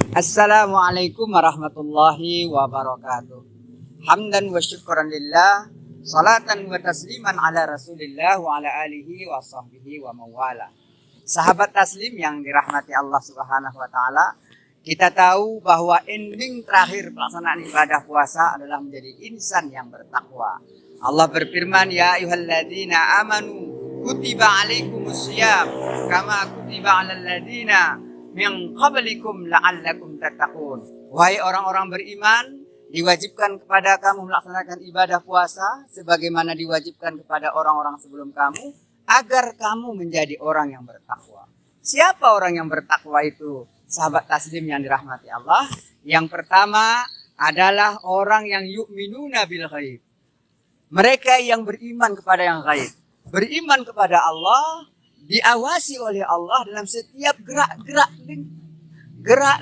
Assalamualaikum warahmatullahi wabarakatuh. Hamdan wa syukran lillah, salatan wa tasliman ala rasulillah wa ala alihi wa sahbihi wa mawala. Sahabat taslim yang dirahmati Allah subhanahu wa ta'ala, kita tahu bahwa ending terakhir pelaksanaan ibadah puasa adalah menjadi insan yang bertakwa. Allah berfirman, ya ayyuhalladzina amanu kutiba alaikumusiyam kama kutiba alal ladzina min qablikum la'allakum tattaqun. Wahai orang-orang beriman, diwajibkan kepada kamu melaksanakan ibadah puasa sebagaimana diwajibkan kepada orang-orang sebelum kamu agar kamu menjadi orang yang bertakwa. Siapa orang yang bertakwa itu? Sahabat taslim yang dirahmati Allah. Yang pertama adalah orang yang yu'minuna bil ghaib. Mereka yang beriman kepada yang gaib. Beriman kepada Allah, diawasi oleh Allah dalam setiap gerak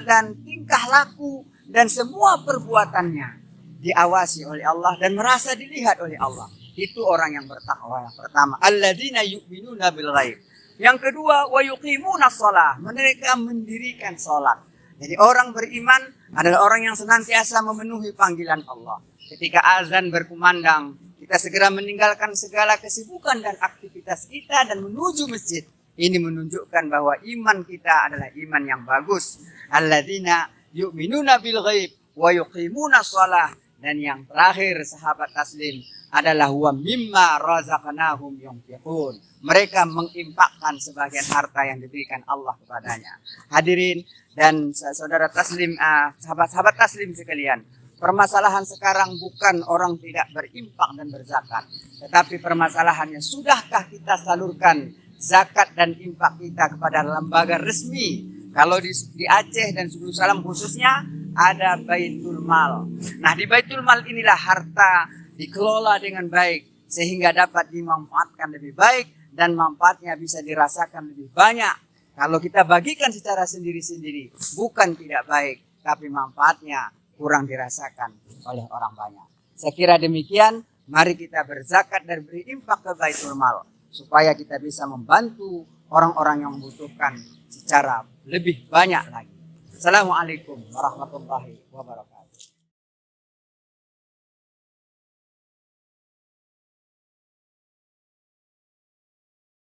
dan tingkah laku dan semua perbuatannya diawasi oleh Allah dan merasa dilihat oleh Allah. Itu orang yang bertakwa yang pertama. Alladzina yu'minuna bil ghaib. Yang kedua, wa yuqimuna shalah. Mereka mendirikan salat. Jadi orang beriman adalah orang yang senantiasa memenuhi panggilan Allah. Ketika azan berkumandang, kita segera meninggalkan segala kesibukan dan aktivitas kita dan menuju masjid. Ini menunjukkan bahwa iman kita adalah iman yang bagus. Alladzina yu'minuna bil ghaib wa yuqimuna shalah. Dan yang terakhir sahabat taslim adalah wa mimma razaqnahum yunfiqun. Mereka menginfakkan sebagian harta yang diberikan Allah kepadanya. Hadirin dan saudara taslim, sahabat-sahabat taslim sekalian, permasalahan sekarang bukan orang tidak berinfak dan berzakat, tetapi permasalahannya sudahkah kita salurkan zakat dan infak kita kepada lembaga resmi? Kalau di Aceh dan Suku Salam khususnya ada Baitul Mal. Nah, di Baitul Mal inilah harta dikelola dengan baik sehingga dapat dimanfaatkan lebih baik dan manfaatnya bisa dirasakan lebih banyak. Kalau kita bagikan secara sendiri-sendiri bukan tidak baik, tapi manfaatnya kurang dirasakan oleh orang banyak. Saya kira demikian, mari kita berzakat dan berinfak ke Baitul Mal supaya kita bisa membantu orang-orang yang membutuhkan secara lebih banyak lagi. Assalamualaikum warahmatullahi wabarakatuh.